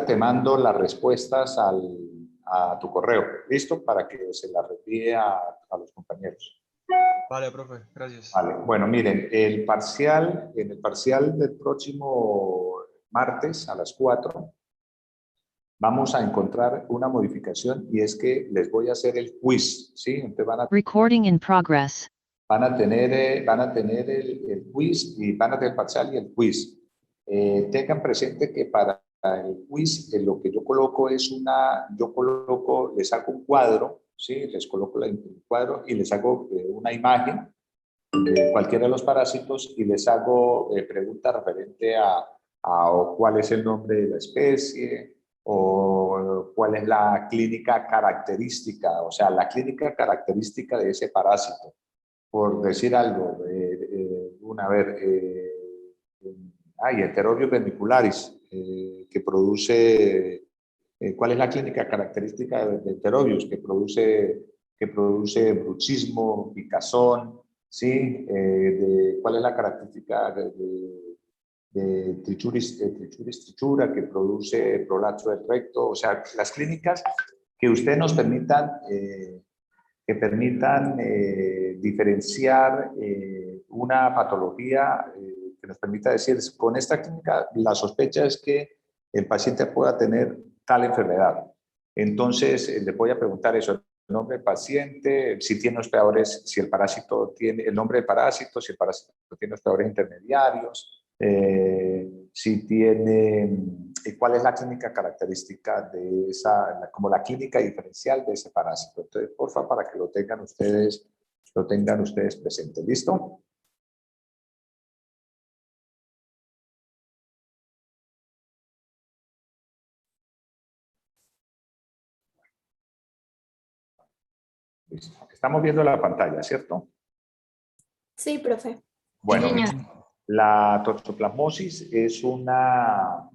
te mando las respuestas a tu correo, ¿listo? Para que se las reenvíe a los compañeros. Vale, profe, gracias. Vale, bueno, miren, en el parcial del próximo martes a las 4, vamos a encontrar una modificación y es que les voy a hacer el quiz, ¿sí? Entonces Recording in progress. van a tener el quiz y van a tener el parcial y el quiz. Tengan presente que para el quiz lo que yo coloco es les hago un cuadro, ¿sí? Les coloco el cuadro y les hago una imagen de cualquiera de los parásitos y les hago preguntas referente a cuál es el nombre de la especie o cuál es la clínica característica, o sea, la clínica característica de ese parásito. Por decir algo, Heterobius vermicularis, que produce, ¿cuál es la clínica característica de Heterobius? Que produce bruxismo, picazón, ¿sí? ¿Cuál es la característica de trichuris trichura, que produce prolapso del recto? O sea, las clínicas que ustedes nos permitan diferenciar una patología que nos permita decir, con esta clínica la sospecha es que el paciente pueda tener tal enfermedad. Entonces, le voy a preguntar eso, el nombre del paciente, si tiene hospedadores, si el parásito tiene el nombre del parásito, si el parásito tiene hospedadores intermediarios, si tiene, cuál es la clínica característica de como la clínica diferencial de ese parásito. Entonces, por favor, para que lo tengan ustedes presente. ¿Listo? Listo. Estamos viendo la pantalla, ¿cierto? Sí, profe. Bueno, Sí, la toxoplasmosis es una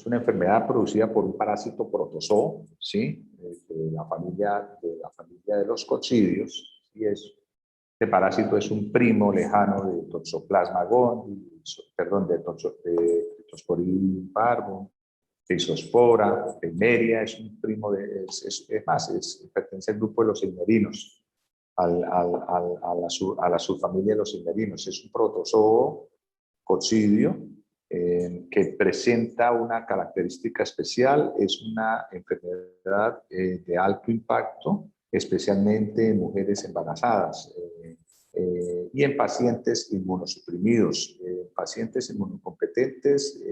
enfermedad producida por un parásito protozoo, ¿sí? De la familia de los coccidios. ¿Sí? Este parásito es un primo lejano de Toxoplasma gondii, de Cryptosporin parvum, Rhizospora, Eimeria, es un primo pertenece al grupo de los eimerinos, a la subfamilia de los eimerinos. Es un protozoo coccidio que presenta una característica especial, es una enfermedad de alto impacto, especialmente en mujeres embarazadas y en pacientes inmunosuprimidos. Pacientes inmunocompetentes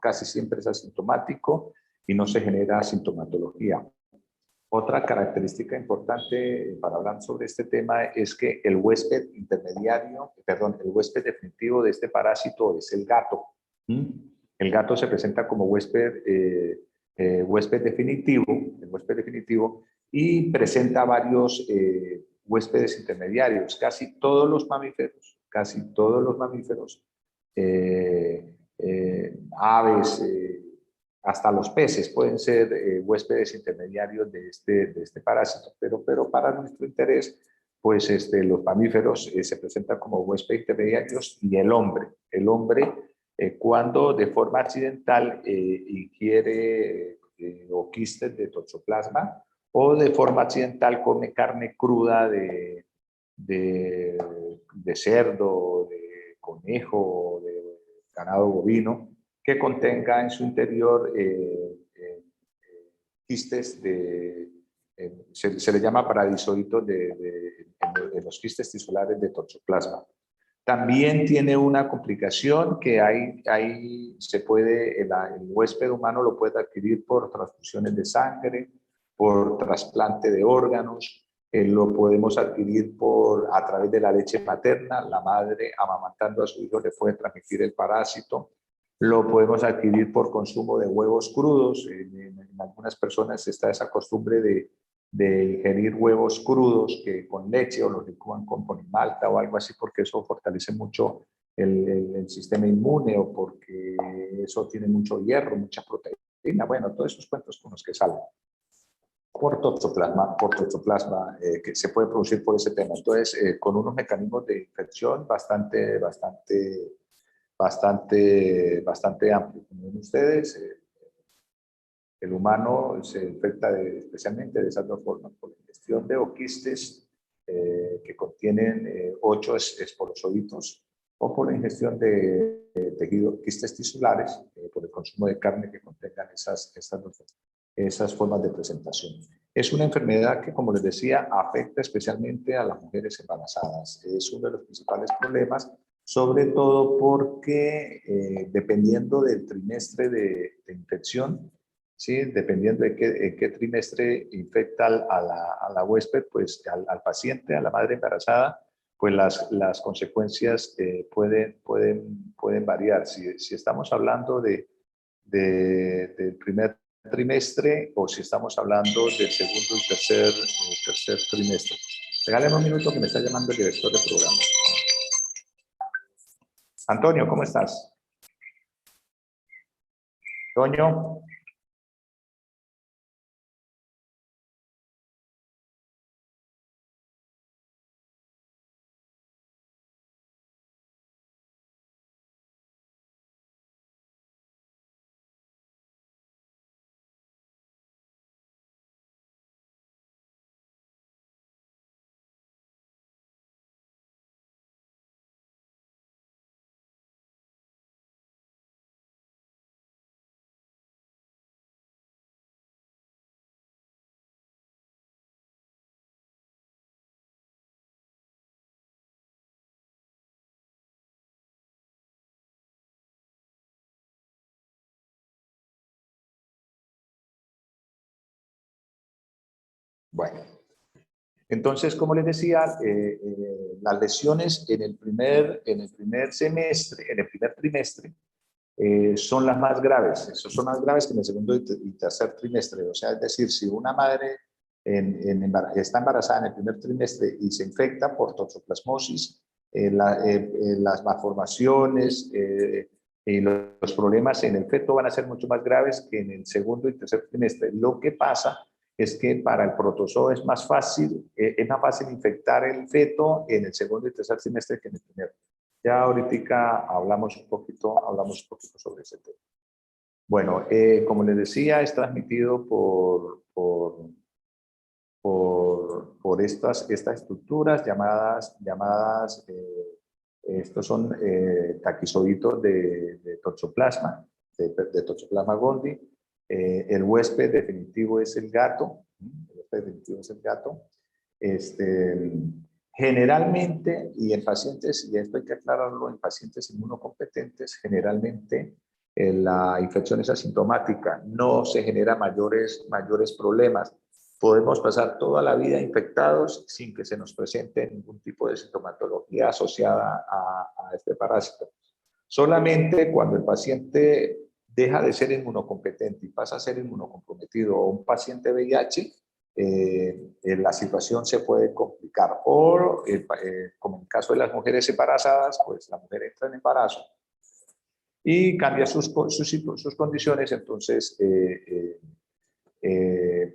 casi siempre es asintomático y no se genera sintomatología. Otra característica importante para hablar sobre este tema es que el huésped el huésped definitivo de este parásito es el gato. El gato se presenta como huésped definitivo y presenta varios huéspedes intermediarios. Casi todos los mamíferos, aves, hasta los peces pueden ser huéspedes intermediarios de este parásito, pero para nuestro interés, pues los mamíferos se presentan como huéspedes intermediarios y el hombre cuando de forma accidental ingiere o quistes de toxoplasma o de forma accidental come carne cruda de cerdo, de conejo, de ganado bovino, que contenga en su interior quistes se le llama paradisoitos de los quistes tisulares de toxoplasma. También tiene una complicación que el huésped humano lo puede adquirir por transfusiones de sangre, por trasplante de órganos, lo podemos adquirir a través de la leche materna, la madre amamantando a su hijo le puede transmitir el parásito, lo podemos adquirir por consumo de huevos crudos, en algunas personas está esa costumbre de ingerir huevos crudos que con leche o los licúan con ponimalta o algo así porque eso fortalece mucho el sistema inmune o porque eso tiene mucho hierro, mucha proteína, bueno, todos esos cuentos con los que salen por toxoplasma que se puede producir por ese tema. Entonces, con unos mecanismos de infección bastante amplios. Como ven ustedes, El humano se infecta especialmente de esas dos formas, por la ingestión de oquistes que contienen 8 esporozoitos, o por la ingestión de quistes tisulares, por el consumo de carne que contengan esas formas de presentación. Es una enfermedad que, como les decía, afecta especialmente a las mujeres embarazadas. Es uno de los principales problemas, sobre todo porque dependiendo del trimestre de infección, ¿sí? Dependiendo de qué trimestre infecta a la huésped, pues al paciente, a la madre embarazada, pues las consecuencias pueden variar. Si estamos hablando del primer trimestre o si estamos hablando del segundo y tercer trimestre. Regáleme un minuto que me está llamando el director de programa. Antonio, ¿cómo estás? Toño. Bueno, entonces, como les decía, las lesiones en el primer semestre, en el primer trimestre, son las más graves. Son más graves que en el segundo y tercer trimestre. O sea, es decir, si una madre está embarazada en el primer trimestre y se infecta por toxoplasmosis, las malformaciones y los problemas en el feto van a ser mucho más graves que en el segundo y tercer trimestre. Lo que pasa es que para el protozoo es más fácil infectar el feto en el segundo y tercer trimestre que en el primero. Ya ahorita hablamos un poquito sobre ese tema. Bueno, como les decía, es transmitido por estas estructuras llamadas estos son taquizoiditos de toxoplasma, de toxoplasma gondii. El huésped definitivo es el gato. El huésped definitivo es el gato. Generalmente, y en pacientes, y esto hay que aclararlo, en pacientes inmunocompetentes, generalmente la infección es asintomática, no se genera mayores problemas. Podemos pasar toda la vida infectados sin que se nos presente ningún tipo de sintomatología asociada a este parásito. Solamente cuando el paciente deja de ser inmunocompetente y pasa a ser inmunocomprometido o un paciente VIH, la situación se puede complicar. O, como en el caso de las mujeres embarazadas, pues la mujer entra en embarazo y cambia sus condiciones, entonces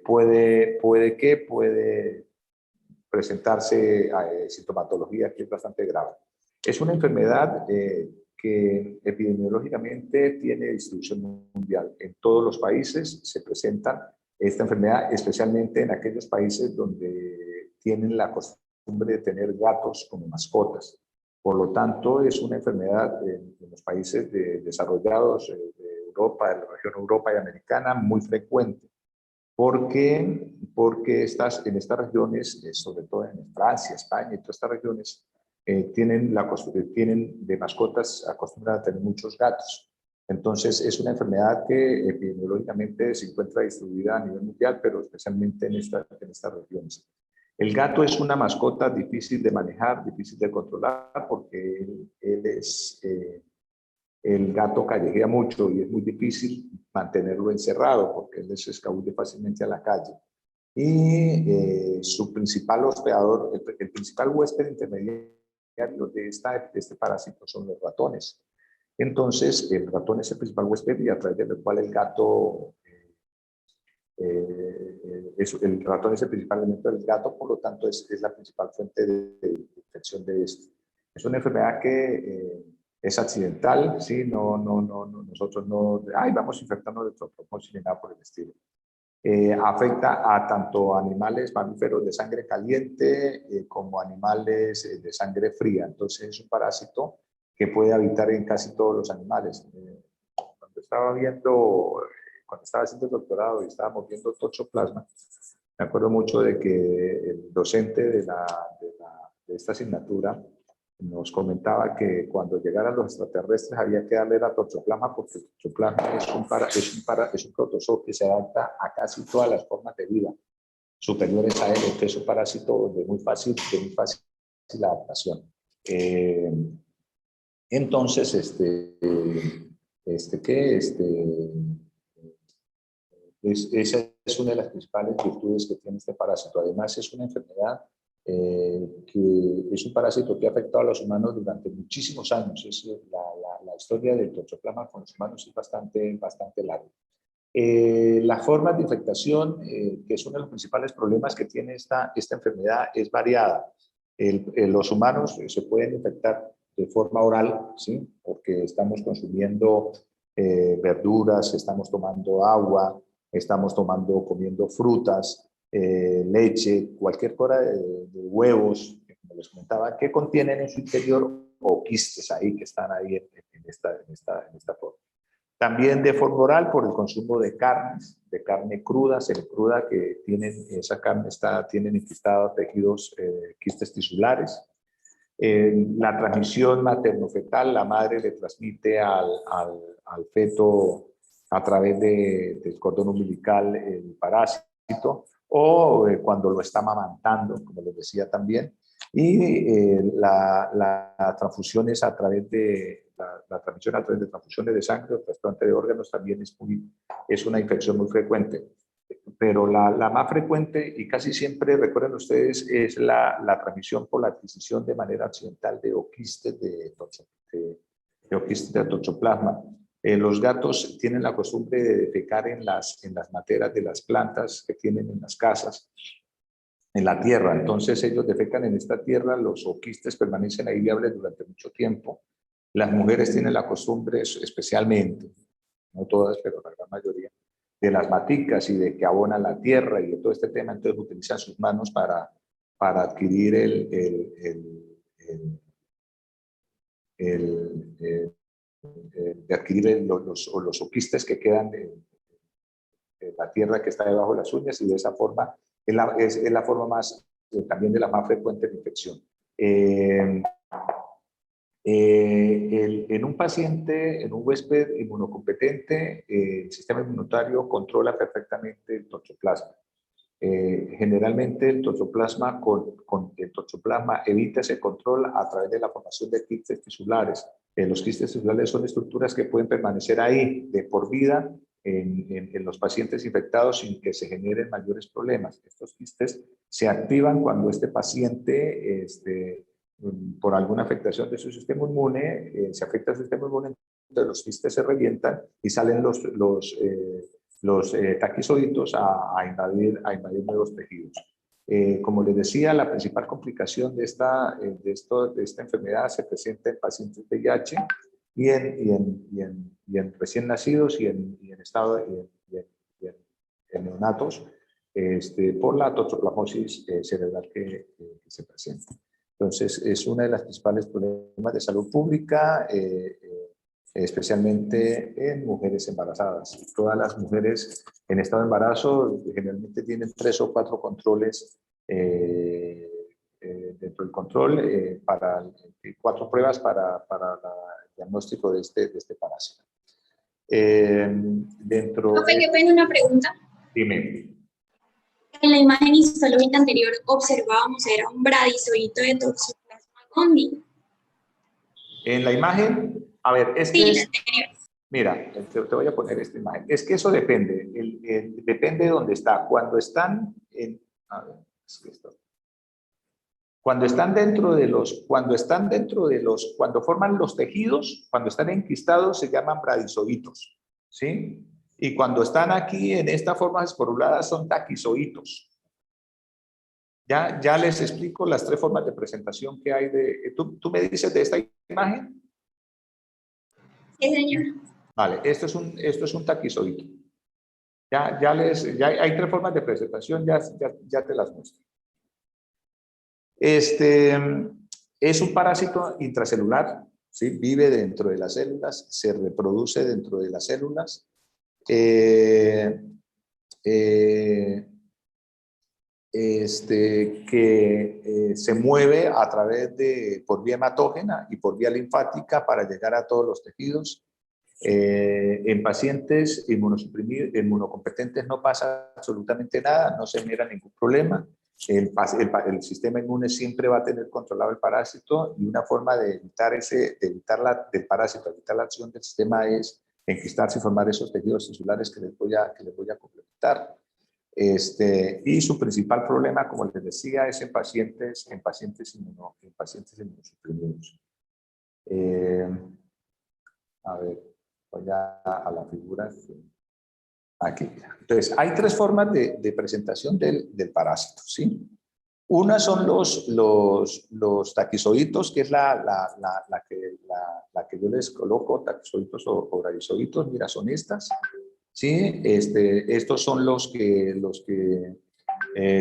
puede presentarse sintomatología que es bastante grave. Es una enfermedad que epidemiológicamente tiene distribución mundial. En todos los países se presenta esta enfermedad, especialmente en aquellos países donde tienen la costumbre de tener gatos como mascotas. Por lo tanto, es una enfermedad en los países desarrollados de Europa, de la región Europa y americana, muy frecuente. Porque en estas regiones, sobre todo en Francia, España y todas estas regiones, tienen de mascotas, acostumbran a tener muchos gatos. Entonces, es una enfermedad que epidemiológicamente se encuentra distribuida a nivel mundial, pero especialmente en estas regiones. El gato es una mascota difícil de manejar, difícil de controlar, porque el gato callejea mucho y es muy difícil mantenerlo encerrado porque él se escabulle fácilmente a la calle. Y su principal hospedador, el principal huésped intermediario de este parásito son los ratones. Entonces, el ratón es el principal huésped y a través del cual el gato, el ratón es el principal elemento del gato, por lo tanto es la principal fuente de infección de esto. Es una enfermedad que es accidental, ¿sí? Nosotros no, ay, vamos a infectarnos de toxoplasmosis ni nada por el estilo. Afecta a tanto animales mamíferos de sangre caliente como animales de sangre fría. Entonces es un parásito que puede habitar en casi todos los animales. Cuando estaba haciendo el doctorado y estábamos viendo toxoplasma, me acuerdo mucho de que el docente de esta asignatura nos comentaba que cuando llegaran los extraterrestres había que darle la toxoplasma porque el toxoplasma es un protozoo que se adapta a casi todas las formas de vida superiores a él. Este es un parásito de muy fácil adaptación. Entonces, esa es una de las principales virtudes que tiene este parásito. Además, es una enfermedad que es un parásito que ha afectado a los humanos durante muchísimos años. La historia del toxoplasma con los humanos es bastante larga. Las formas de infectación, que es uno de los principales problemas que tiene esta enfermedad, es variada. Los humanos se pueden infectar de forma oral, ¿sí? Porque estamos consumiendo verduras, estamos tomando agua, comiendo frutas, leche, cualquier cosa de huevos, como les comentaba, que contienen en su interior o quistes ahí que están ahí en esta forma. También de forma oral por el consumo de carnes, de carne cruda, semicruda, que esa carne tienen enquistados tejidos, quistes tisulares. La transmisión materno-fetal, la madre le transmite al feto a través del cordón umbilical el parásito, o cuando lo está amamantando, como les decía también. Y la transfusión es a través de la transmisión a través de transfusiones de sangre o trasplante de órganos también es una infección muy frecuente. Pero la más frecuente y casi siempre, recuerden ustedes, es la transmisión por la adquisición de manera accidental de oquistes de toxoplasma. Los gatos tienen la costumbre de defecar en las materas de las plantas que tienen en las casas, en la tierra. Entonces ellos defecan en esta tierra, los oquistes permanecen ahí viables durante mucho tiempo. Las mujeres tienen la costumbre, especialmente, no todas, pero la gran mayoría, de las maticas y de que abonan la tierra y de todo este tema, entonces utilizan sus manos para adquirir los oquistes que quedan de la tierra que está debajo de las uñas, y de esa forma es la forma más, también de la más frecuente de infección. En un paciente, en un huésped inmunocompetente, el sistema inmunitario controla perfectamente el toxoplasma. Generalmente el toxoplasma, con el toxoplasma evita ese control a través de la formación de quistes tisulares. Los quistes tisulares son estructuras que pueden permanecer ahí de por vida en los pacientes infectados sin que se generen mayores problemas. Estos quistes se activan cuando este paciente, por alguna afectación de su sistema inmune, se afecta el sistema inmune, entonces los quistes se revientan y salen los taquizoitos a invadir nuevos tejidos. Como les decía, la principal complicación de esta enfermedad se presenta en pacientes VIH y en recién nacidos y en neonatos, por la toxoplasmosis cerebral que se presenta. Entonces, es uno de los principales problemas de salud pública, especialmente en mujeres embarazadas. Todas las mujeres en estado de embarazo generalmente tienen 3 o 4 controles dentro del control, 4 pruebas para el diagnóstico de este parásito. Profe, qué pena una pregunta. Dime. En la imagen histológica anterior observábamos era un bradizoíto de Toxoplasma gondii. En la imagen, a ver, es Sí, que la anterior. mira, te voy a poner esta imagen. Es que eso depende, depende de dónde está. Cuando están a ver, es que esto. Cuando forman los tejidos, cuando están enquistados, se llaman bradizoítos, ¿sí? Y cuando están aquí en estas formas esporuladas son taquizoítos. Ya les explico las 3 formas de presentación que hay. ¿Tú me dices de esta imagen? Sí, señor. Vale, esto es un taquizoide. Ya hay tres formas de presentación, ya te las muestro. Es un parásito intracelular, ¿sí? Vive dentro de las células, se reproduce dentro de las células. eh, eh, se mueve a través por vía hematógena y por vía linfática para llegar a todos los tejidos. En pacientes inmunosuprimidos, inmunocompetentes no pasa absolutamente nada, no se genera ningún problema. El sistema inmune siempre va a tener controlado el parásito y una forma de evitar del parásito, evitar la acción del sistema es enquistarse y formar esos tejidos celulares que les voy a complementar. Y su principal problema, como les decía, es en pacientes inmunosuprimidos. A ver, voy a la figura. Aquí. Entonces, hay tres formas de presentación del parásito, ¿sí? Una son los taquizoitos, que es la que yo les coloco, taquizoitos o bradyzoitos, mira, son estas, ¿sí? Estos son los que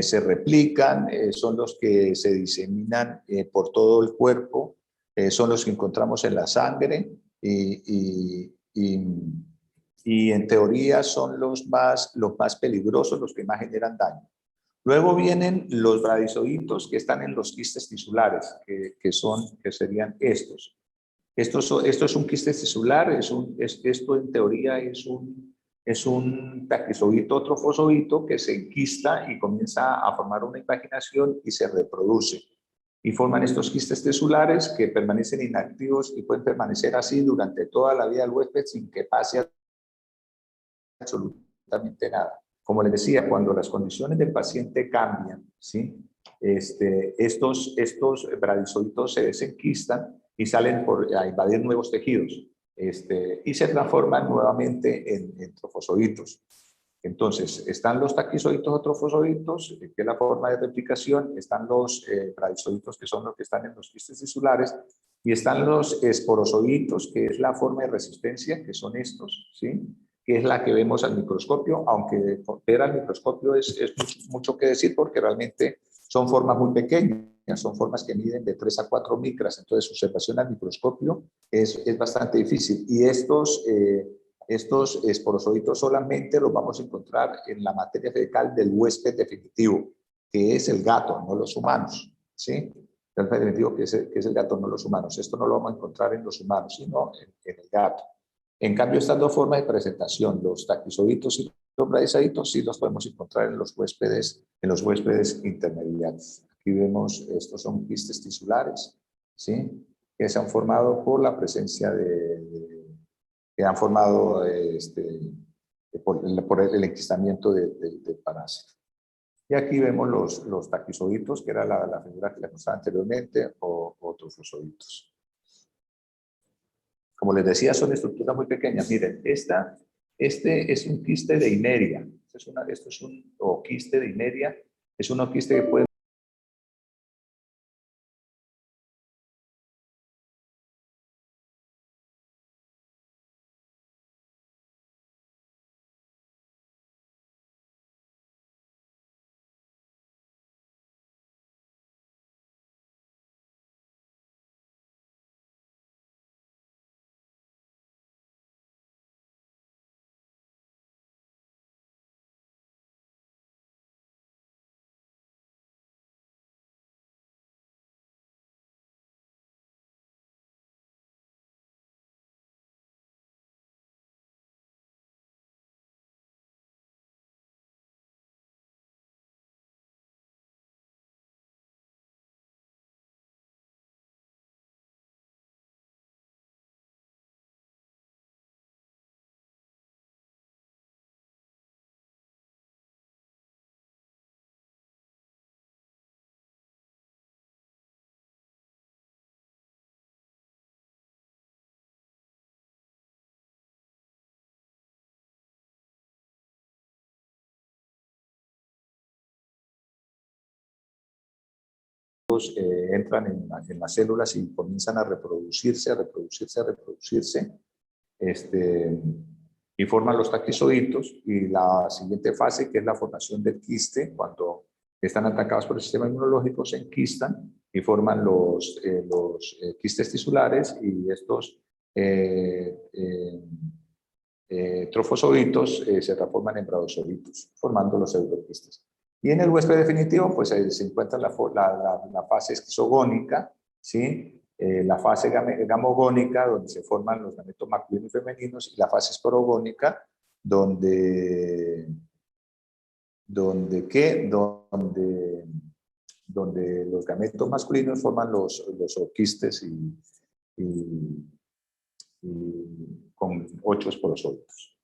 se replican, son los que se diseminan por todo el cuerpo, son los que encontramos en la sangre y en teoría son los más peligrosos, los que más generan daño. Luego vienen los bradyzoitos que están en los quistes tisulares, que serían estos. Esto es un quiste tisular, esto en teoría es un taquizoito o trofozoito que se enquista y comienza a formar una impaginación y se reproduce. Y forman estos quistes tisulares que permanecen inactivos y pueden permanecer así durante toda la vida del huésped sin que pase absolutamente nada. Como les decía, cuando las condiciones del paciente cambian, ¿sí? Estos bradyzoitos se desenquistan y salen a invadir nuevos tejidos y se transforman nuevamente en trofozoitos. Entonces, están los taquizoitos o trofozoitos, que es la forma de replicación, están los bradyzoitos, que son los que están en los quistes tisulares, y están los esporozoitos, que es la forma de resistencia, que son estos, ¿sí? Que es la que vemos al microscopio, aunque ver al microscopio es mucho que decir, porque realmente son formas muy pequeñas, son formas que miden de 3 a 4 micras, entonces su observación al microscopio es bastante difícil. Y estos esporozoitos solamente los vamos a encontrar en la materia fecal del huésped definitivo, que es el gato, no los humanos, ¿sí? El huésped definitivo que es el gato, no los humanos. Esto no lo vamos a encontrar en los humanos, sino en el gato. En cambio, estas dos formas de presentación, los taquizoitos y los bradyzoitos, sí los podemos encontrar en los huéspedes intermediarios. Aquí vemos, estos son quistes tisulares, ¿sí? Que se han formado por la presencia que han formado por el enquistamiento del parásito. Y aquí vemos los taquizoitos, que era la figura que les mostraba anteriormente, o trofozoitos. Como les decía, son estructuras muy pequeñas. Miren, este es un quiste de Ineria. Esto es un quiste de Ineria. Es un quiste que puede... Entran en las células y comienzan a reproducirse. y forman los taquizoitos, y la siguiente fase, que es la formación del quiste, cuando están atacados por el sistema inmunológico, se enquistan y forman los quistes tisulares, y estos trofozoitos se transforman en bradozoitos, formando los pseudoquistes. Y en el huésped definitivo, pues se encuentra la fase esquizogónica, ¿sí? La fase gamogónica, donde se forman los gametos masculinos y femeninos, y la fase esporogónica, donde los gametos masculinos forman los ooquistes con 8 esporozoides.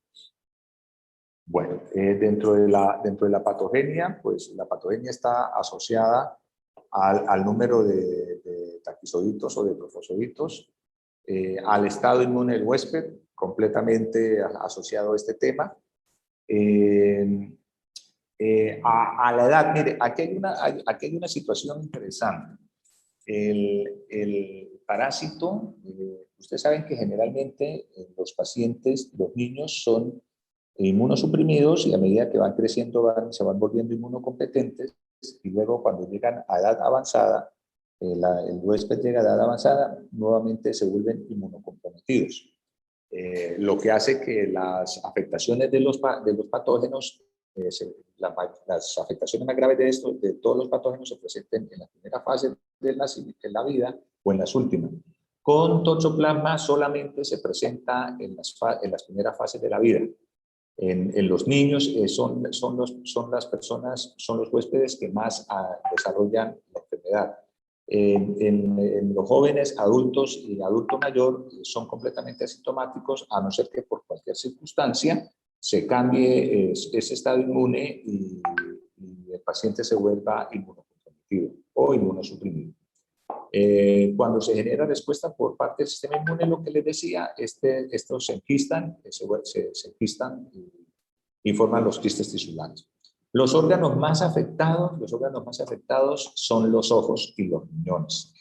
Bueno, dentro de la patogenia, pues la patogenia está asociada al número de taquizoitos o de trofozoitos, al estado inmune del huésped, completamente asociado a este tema. A la edad, mire, aquí hay una situación interesante. El parásito, ustedes saben que generalmente los pacientes, los niños, son inmunosuprimidos, y a medida que van creciendo se van volviendo inmunocompetentes, y luego cuando llegan a edad avanzada, el huésped llega a edad avanzada, nuevamente se vuelven inmunocomprometidos. Lo que hace que las afectaciones de los patógenos, las afectaciones más graves de todos los patógenos, se presenten en la primera fase de la vida o en las últimas. Con toxoplasma solamente se presenta en las primeras fases de la vida. En los niños son los huéspedes que más desarrollan la enfermedad. En los jóvenes, adultos y adulto mayor son completamente asintomáticos, a no ser que por cualquier circunstancia se cambie ese estado inmune y el paciente se vuelva inmunocomprometido o inmunosuprimido. Cuando se genera respuesta por parte del sistema inmune, lo que les decía, estos se enquistan, se enquistan y forman los quistes tisulares. Los órganos más afectados son los ojos y los riñones.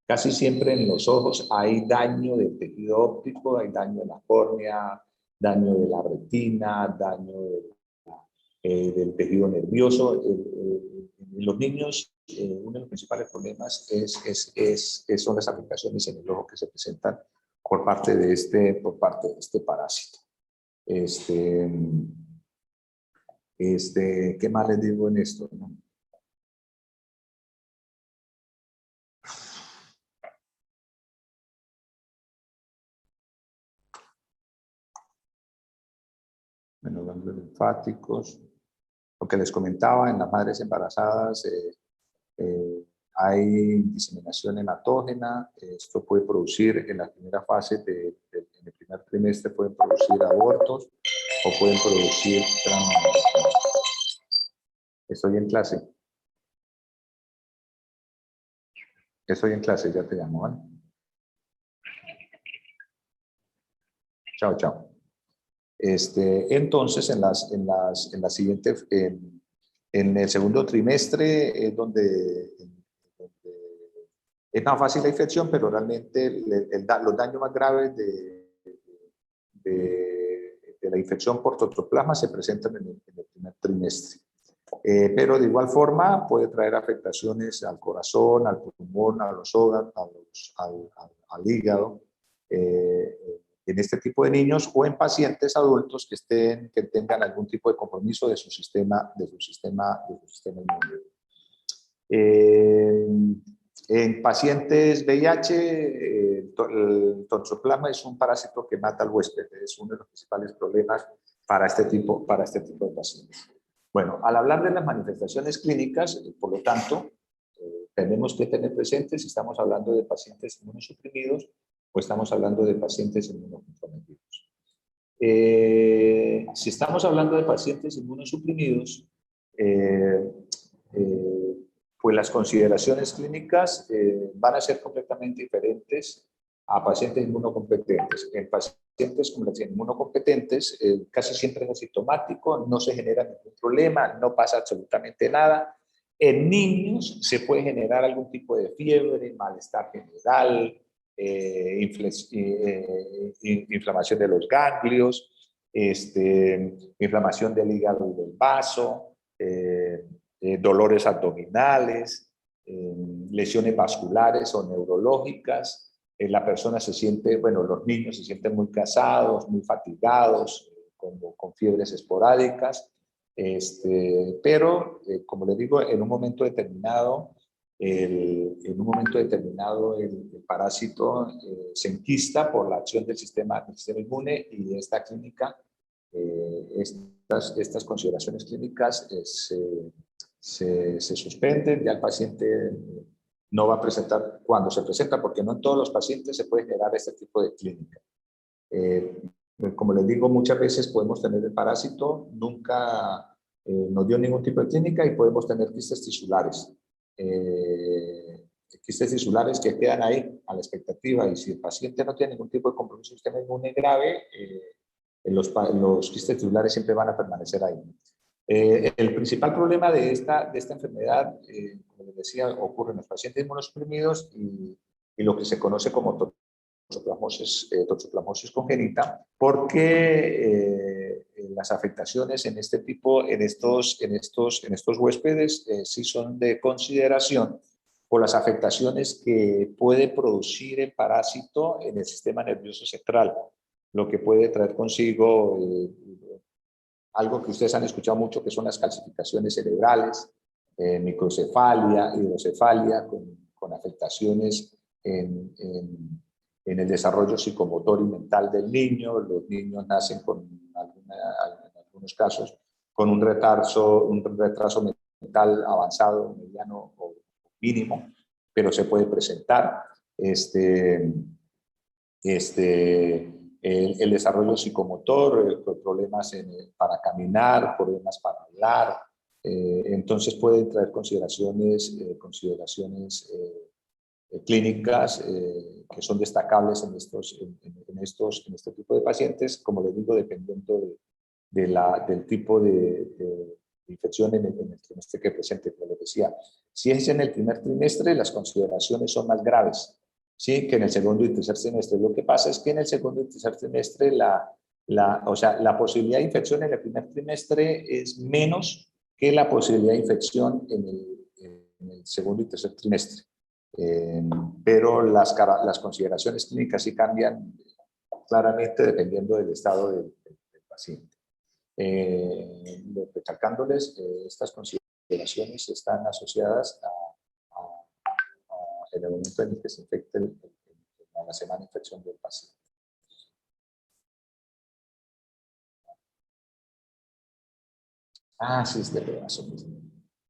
Casi siempre en los ojos hay daño del tejido óptico, hay daño de la córnea, daño de la retina, daño del tejido nervioso. En los niños, uno de los principales problemas son las afectaciones en el ojo que se presentan por parte de este parásito. ¿Qué más les digo en esto? ¿No? Bueno, ganglios linfáticos. Lo que les comentaba, en las madres embarazadas hay diseminación hematógena. Esto puede producir en la primera fase, en el primer trimestre, pueden producir abortos o pueden producir transmamación. Estoy en clase. Ya te llamo, ¿vale? Chao, chao. Entonces, en el segundo trimestre es donde es más fácil la infección, pero realmente los daños más graves de la infección por toxoplasma se presentan en el primer trimestre. Pero de igual forma puede traer afectaciones al corazón, al pulmón, a los órganos, al hígado, en este tipo de niños o en pacientes adultos que tengan algún tipo de compromiso de su sistema inmune. En pacientes VIH, el toxoplasma es un parásito que mata al huésped, es uno de los principales problemas para este tipo de pacientes. Bueno, al hablar de las manifestaciones clínicas, por lo tanto, tenemos que tener presente si estamos hablando de pacientes inmunosuprimidos o estamos hablando de pacientes inmunocomprometidos. Si estamos hablando de pacientes inmunosuprimidos, pues las consideraciones clínicas van a ser completamente diferentes a pacientes inmunocompetentes. En pacientes inmunocompetentes casi siempre es asintomático, no se genera ningún problema, no pasa absolutamente nada. En niños se puede generar algún tipo de fiebre, malestar general, inflamación de los ganglios, inflamación del hígado y del vaso, dolores abdominales, lesiones vasculares o neurológicas. La persona se siente, bueno, los niños se sienten muy cansados, muy fatigados, con fiebres esporádicas, pero, como les digo, en un momento determinado, el parásito se enquista por la acción del sistema inmune, y esta clínica, estas consideraciones clínicas se suspenden. Ya el paciente no va a presentar cuando se presenta, porque no en todos los pacientes se puede generar este tipo de clínica. Como les digo, muchas veces podemos tener el parásito, nunca nos dio ningún tipo de clínica, y podemos tener quistes tisulares. Quistes tisulares que quedan ahí a la expectativa, y si el paciente no tiene ningún tipo de compromiso del sistema inmune grave, los quistes tisulares siempre van a permanecer ahí. El principal problema de esta enfermedad, como les decía, ocurre en los pacientes inmunosuprimidos y lo que se conoce como toxoplasmosis congénita, porque las afectaciones en estos huéspedes sí son de consideración por las afectaciones que puede producir el parásito en el sistema nervioso central, lo que puede traer consigo algo que ustedes han escuchado mucho, que son las calcificaciones cerebrales, microcefalia, hidrocefalia, con afectaciones en el desarrollo psicomotor y mental del niño. Los niños nacen en algunos casos con un retraso mental avanzado, mediano o mínimo, pero se puede presentar. El desarrollo psicomotor, problemas para caminar, problemas para hablar, entonces pueden traer consideraciones clínicas que son destacables en este tipo de pacientes, como les digo, dependiendo del tipo de infección en el trimestre que presente. Como les decía, si es en el primer trimestre, las consideraciones son más graves, ¿sí?, que en el segundo y tercer trimestre. Lo que pasa es que en el segundo y tercer trimestre la posibilidad de infección en el primer trimestre es menos que la posibilidad de infección en el segundo y tercer trimestre. Pero las consideraciones clínicas sí cambian claramente dependiendo del estado del paciente. Recalcándoles, estas consideraciones están asociadas en el momento en el que se infecte a la semana de infección del paciente. Sí, este pedazo.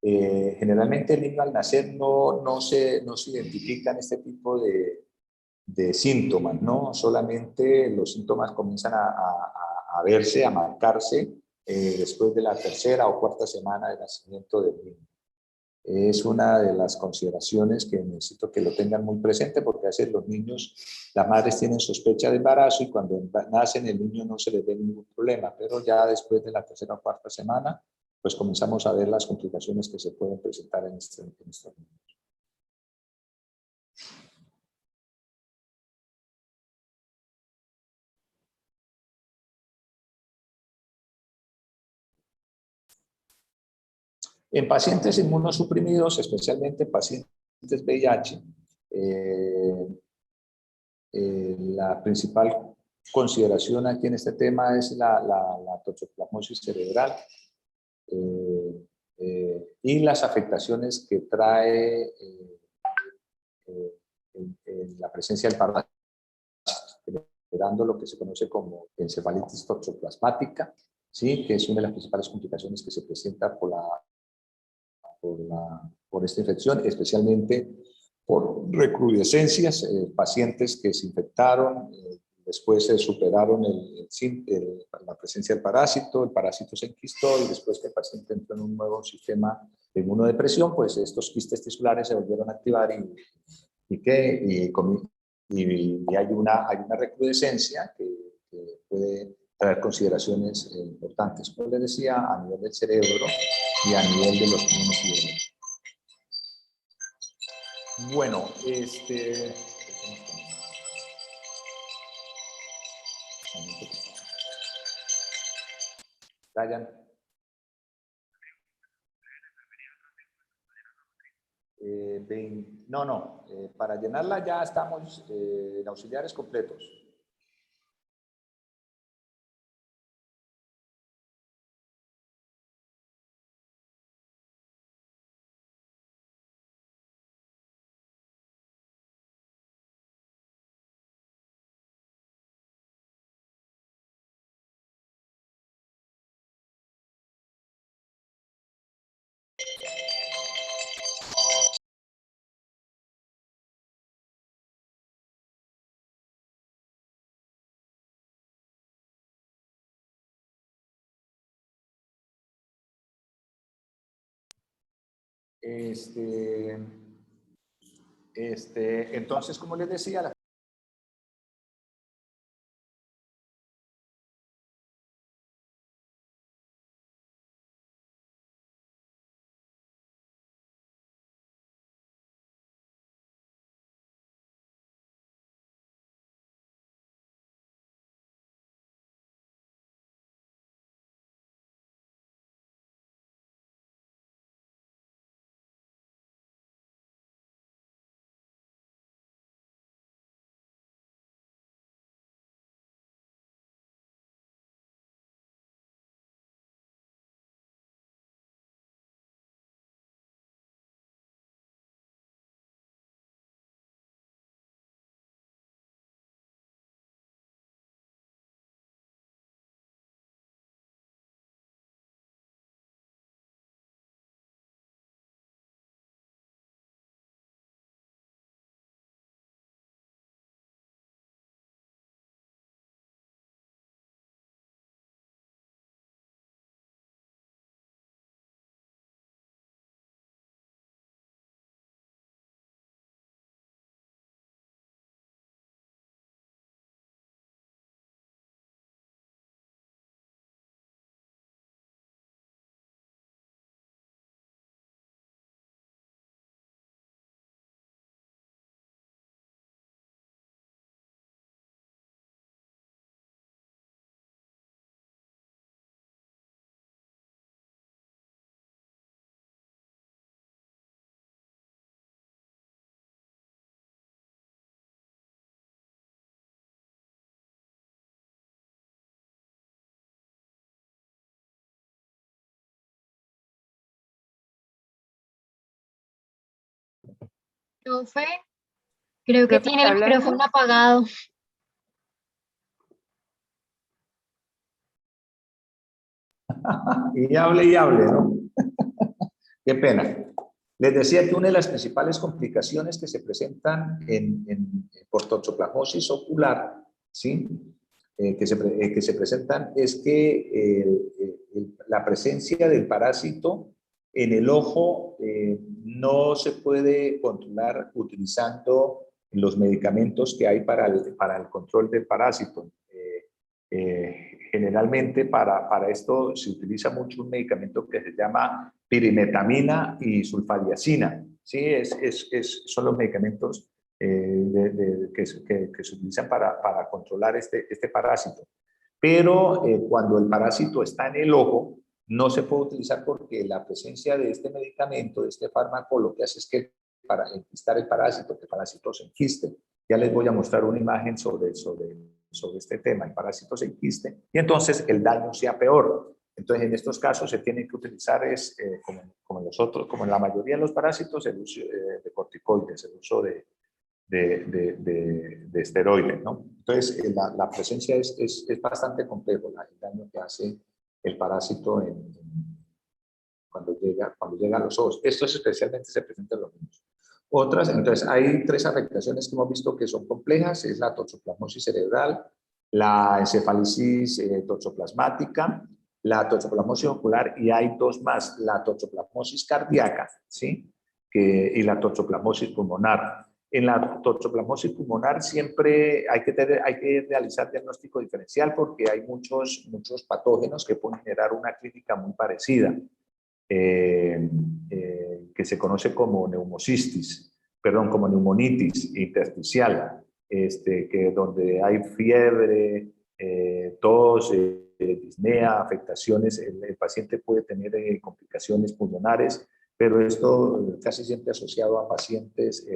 Generalmente el niño al nacer no se identifican este tipo de síntomas, ¿no? Solamente los síntomas comienzan a verse, a marcarse después de la tercera o cuarta semana de nacimiento del niño. Es una de las consideraciones que necesito que lo tengan muy presente, porque a veces los niños, las madres tienen sospecha de embarazo y cuando nacen el niño no se les ve ningún problema, pero ya después de la tercera o cuarta semana, pues comenzamos a ver las complicaciones que se pueden presentar en estos niños. En pacientes inmunosuprimidos, especialmente pacientes VIH, la principal consideración aquí en este tema es la toxoplasmosis cerebral y las afectaciones que trae la presencia del parásito, generando lo que se conoce como encefalitis toxoplasmática, ¿sí?, que es una de las principales complicaciones que se presenta por esta infección, especialmente por recrudescencias, pacientes que se infectaron, después se superaron la presencia del parásito, el parásito se enquistó y después que el paciente entró en un nuevo sistema de inmunodepresión, pues estos quistes tisulares se volvieron a activar y hay una recrudescencia que puede traer consideraciones importantes, como les decía, a nivel del cerebro y a nivel de los pulmones y del... Bueno, Brian. No, para llenarla ya estamos en auxiliares completos. Entonces, como les decía, Profe, creo que Profe, tiene ¿está el hablando? micrófono apagado. y hable, ¿no? Qué pena. Les decía que una de las principales complicaciones que se presentan por toxoplasmosis ocular, ¿sí? Que se presentan es que la presencia del parásito en el ojo no se puede controlar utilizando los medicamentos que hay para el control del parásito. Generalmente para esto se utiliza mucho un medicamento que se llama pirimetamina y sulfadiazina. ¿Sí? Son los medicamentos que se utilizan para controlar este parásito. Pero cuando el parásito está en el ojo, no se puede utilizar porque la presencia de este medicamento, de este fármaco, lo que hace es que para enquistar el parásito se enquiste. Ya les voy a mostrar una imagen sobre este tema, el parásito se enquiste, y entonces el daño sea peor. Entonces, en estos casos se tiene que utilizar, como en la mayoría de los parásitos, el uso de corticoides, el uso de esteroides, ¿no? Entonces, la presencia es bastante complejo, el daño que hace el parásito cuando llega a los ojos. Esto especialmente se presenta en los niños. Entonces, hay tres afectaciones que hemos visto que son complejas, es la toxoplasmosis cerebral, la encefalitis toxoplasmática, la toxoplasmosis ocular, y hay dos más, la toxoplasmosis cardíaca, ¿sí? Y la toxoplasmosis pulmonar. En la toxoplasmosis pulmonar siempre hay que realizar diagnóstico diferencial porque hay muchos patógenos que pueden generar una clínica muy parecida. Que se conoce como como neumonitis intersticial, donde hay fiebre, tos, disnea, afectaciones. El paciente puede tener complicaciones pulmonares, pero esto casi siempre asociado a pacientes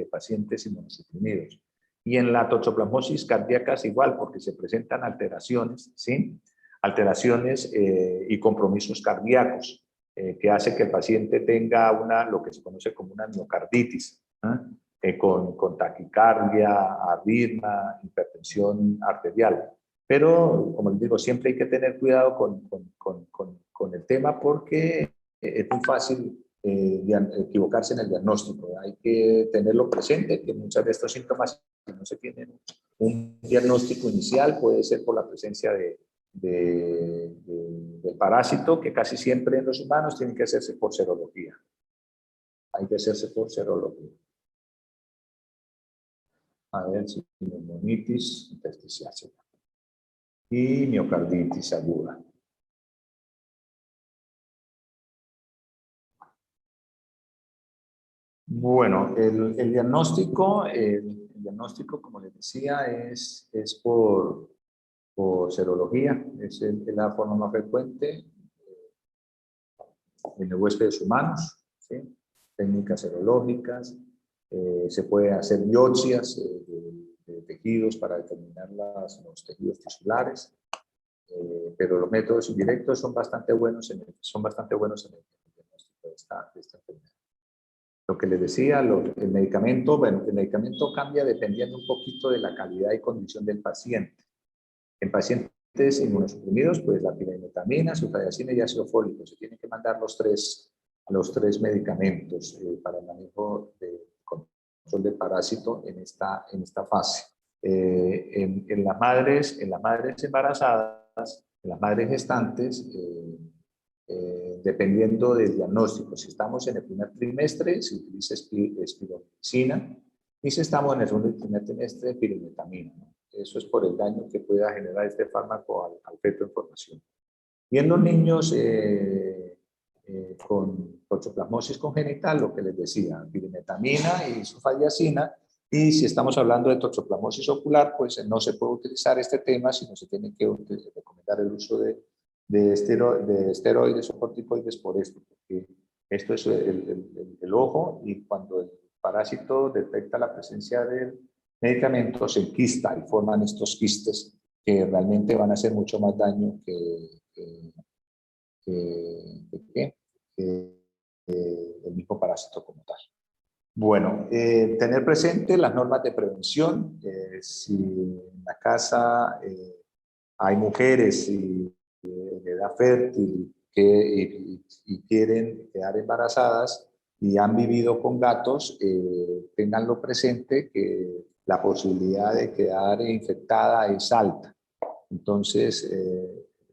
inmunosuprimidos. Y en la toxoplasmosis cardíaca es igual, porque se presentan alteraciones, ¿sí? Alteraciones y compromisos cardíacos, que hace que el paciente tenga lo que se conoce como una miocarditis, con taquicardia, arritmia, hipertensión arterial. Pero, como les digo, siempre hay que tener cuidado con el tema, porque es muy fácil equivocarse en el diagnóstico. Hay que tenerlo presente, que muchos de estos síntomas, si no se tienen un diagnóstico inicial, puede ser por la presencia del parásito, que casi siempre en los humanos tiene que hacerse por serología. Hay que hacerse por serología. A ver si pneumonitis intersticial y miocarditis aguda. Bueno, el diagnóstico, como les decía, es por serología. Es la forma más frecuente en los huéspedes humanos, ¿sí? Técnicas serológicas. Se puede hacer biopsias de tejidos para determinar los tejidos tisulares, pero los métodos indirectos son bastante buenos en el diagnóstico de esta enfermedad. Lo que les decía, el medicamento cambia dependiendo un poquito de la calidad y condición del paciente. En pacientes inmunosuprimidos, pues la pirimetamina, sulfadiacina y ácido fólico. Se tienen que mandar los tres medicamentos para el manejo de control del parásito en esta fase. En las madres embarazadas, en las madres gestantes, dependiendo del diagnóstico, si estamos en el primer trimestre, se utiliza espirometacina, y si estamos en el segundo y primer trimestre, pirimetamina, ¿no? Eso es por el daño que pueda generar este fármaco al feto en formación. Y en los niños con toxoplasmosis congenital, lo que les decía, pirimetamina y sulfadiacina. Y si estamos hablando de toxoplasmosis ocular, pues no se puede utilizar este tema, sino se tiene que recomendar el uso de esteroides o corticoides por esto, porque esto es el ojo, y cuando el parásito detecta la presencia del medicamento, se enquista y forman estos quistes que realmente van a hacer mucho más daño que el mismo parásito como tal. Bueno, tener presente las normas de prevención. Si en la casa hay mujeres de edad fértil y quieren quedar embarazadas y han vivido con gatos, tenganlo presente que la posibilidad de quedar infectada es alta. Entonces,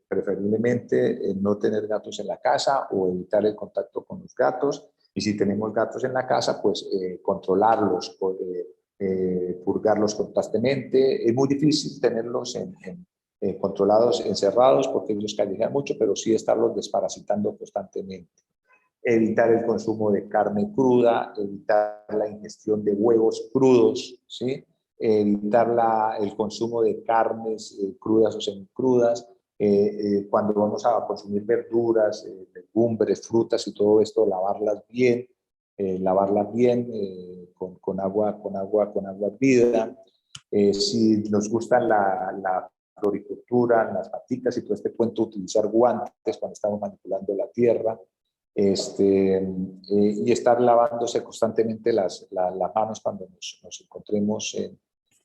preferiblemente no tener gatos en la casa o evitar el contacto con los gatos. Y si tenemos gatos en la casa, pues controlarlos, purgarlos constantemente. Es muy difícil tenerlos controlados, encerrados, porque ellos callejean mucho, pero sí estarlos desparasitando constantemente. Evitar el consumo de carne cruda, evitar la ingestión de huevos crudos, ¿sí? Evitar el consumo de carnes crudas o semicrudas. Cuando vamos a consumir verduras, legumbres, frutas y todo esto, lavarlas bien con agua hervida. Si nos gusta la floricultura, las maticas y todo este cuento, utilizar guantes cuando estamos manipulando la tierra. Y estar lavándose constantemente las manos cuando nos encontremos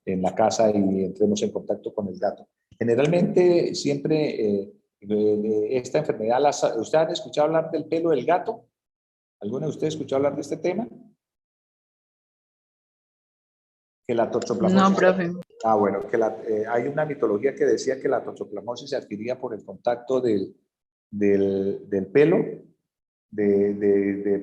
en la casa y entremos en contacto con el gato. Generalmente siempre esta enfermedad, ¿ustedes han escuchado hablar del pelo del gato? ¿Alguno de ustedes escuchó hablar de este tema? Que la toxoplasmosis. No, profe. Bueno, hay una mitología que decía que la toxoplasmosis se adquiría por el contacto del pelo,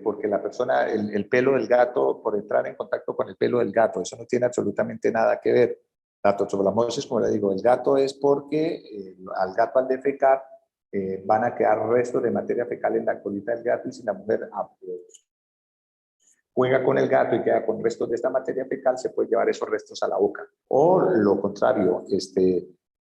porque la persona, el pelo del gato, por entrar en contacto con el pelo del gato, eso no tiene absolutamente nada que ver. La toxoplasmosis, como le digo, el gato es porque al gato al defecar van a quedar restos de materia fecal en la colita del gato, y si la mujer juega con el gato y queda con restos de esta materia fecal, se puede llevar esos restos a la boca. O lo contrario,